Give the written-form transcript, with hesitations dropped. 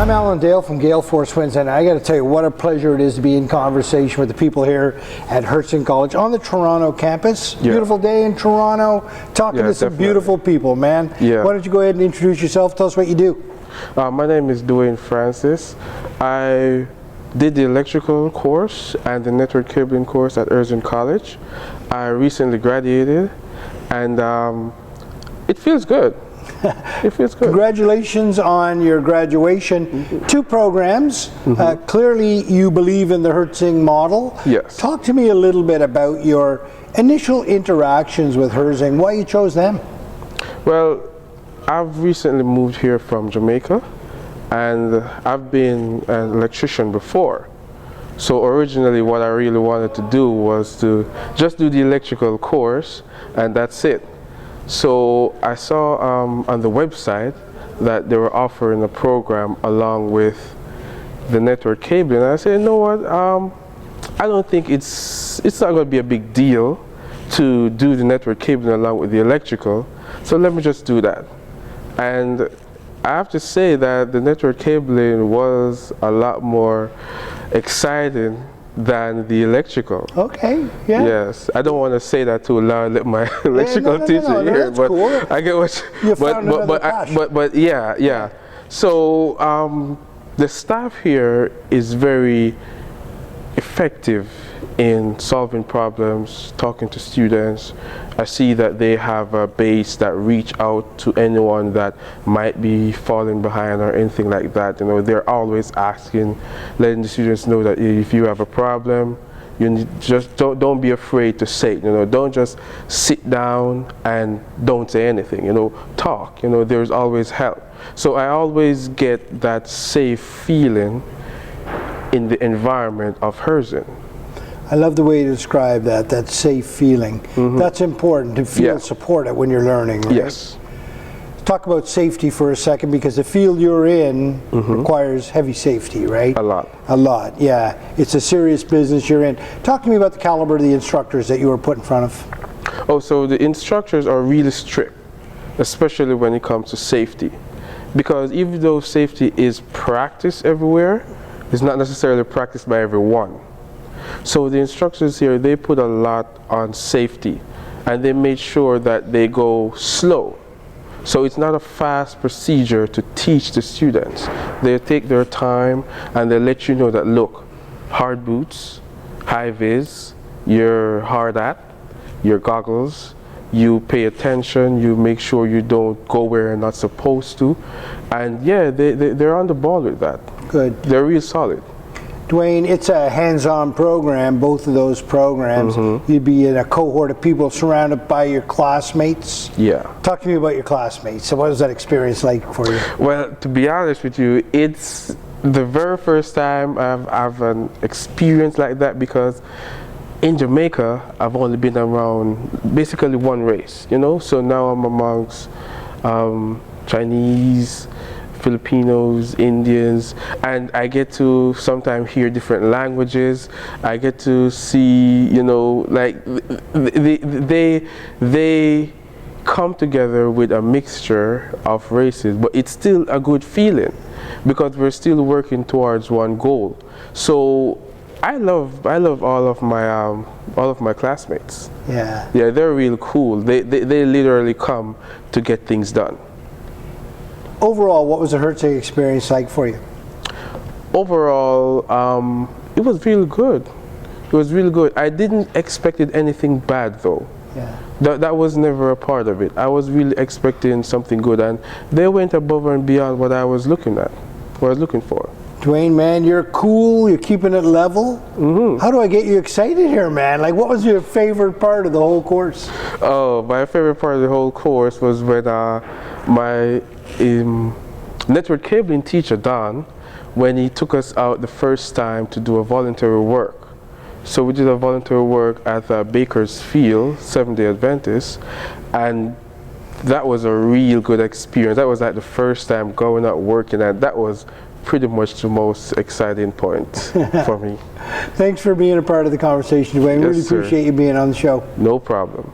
I'm Alan Dale from Gale Force Winds, and I got to tell you what a pleasure it is to be in conversation with the people here at Herzen College on the Toronto campus. Yeah. Beautiful day in Toronto, talking to some beautiful people, man. Yeah. Why don't you go ahead and introduce yourself, tell us what you do. My name is Dwayne Francis. I did the electrical course and the network cabling course at Herzen College. I recently graduated, and it feels good. It feels good. Congratulations on your graduation. Two programs. Clearly you believe in the Herzen model. Yes. Talk to me a little bit about your initial interactions with Herzen, why you chose them. Well, I've recently moved here from Jamaica, and I've been an electrician before. So originally what I really wanted to do was to just do the electrical course, and that's it. So I saw on the website that they were offering a program along with the network cabling, and I said, you know what, I don't think it's not going to be a big deal to do the network cabling along with the electrical, so let me just do that. And I have to say that the network cabling was a lot more exciting than the electrical. Okay, yeah. Yes, I don't want to say that too loud, let my electrical teacher hear, but cool. I get what you but yeah. So the staff here is very effective in solving problems, talking to students. I see that they have a base that reach out to anyone that might be falling behind or anything like that. You know, they're always asking, letting the students know that if you have a problem, you just don't be afraid to say it. You know, don't just sit down and don't say anything. You know, talk. You know, there's always help. So I always get that safe feeling in the environment of Herzen. I love the way you describe that safe feeling. That's important to feel supported when you're learning, right? Yes. Talk about safety for a second, because the field you're in requires heavy safety, right? A lot. A lot, yeah. It's a serious business you're in. Talk to me about the caliber of the instructors that you were put in front of. Oh, so the instructors are really strict, especially when it comes to safety. Because even though safety is practiced everywhere, it's not necessarily practiced by everyone. So the instructors here, they put a lot on safety, and they made sure that they go slow. So it's not a fast procedure to teach the students. They take their time and they let you know that, look, hard boots, high vis, your hard hat, your goggles, you pay attention, you make sure you don't go where you're not supposed to. And yeah, they're on the ball with that. Good. They're real solid. Dwayne, it's a hands-on program, both of those programs. You'd be in a cohort of people surrounded by your classmates. Yeah. Talk to me about your classmates. So what was that experience like for you? Well, to be honest with you, it's the very first time I've an experience like that, because in Jamaica, I've only been around basically one race, you know? So now I'm amongst Chinese, Filipinos, Indians, and I get to sometimes hear different languages. I get to see, you know, like they come together with a mixture of races, but it's still a good feeling because we're still working towards one goal. So I love all of my classmates. Yeah. Yeah, they're real cool. They literally come to get things done. Overall, what was the Herzen experience like for you? Overall, it was really good. It was really good. I didn't expect anything bad though. Yeah. That was never a part of it. I was really expecting something good, and they went above and beyond what I was looking at, what I was looking for. Dwayne, man, you're cool, you're keeping it level. How do I get you excited here, man? Like, what was your favorite part of the whole course? Oh, my favorite part of the whole course was when my network cabling teacher, Don, when he took us out the first time to do a voluntary work. So we did a voluntary work at Baker's Field, Seventh-day Adventist, and that was a real good experience. That was like the first time going out working, and that was pretty much the most exciting point for me. Thanks for being a part of the conversation, Dwayne. Yes, really appreciate you being on the show. No problem.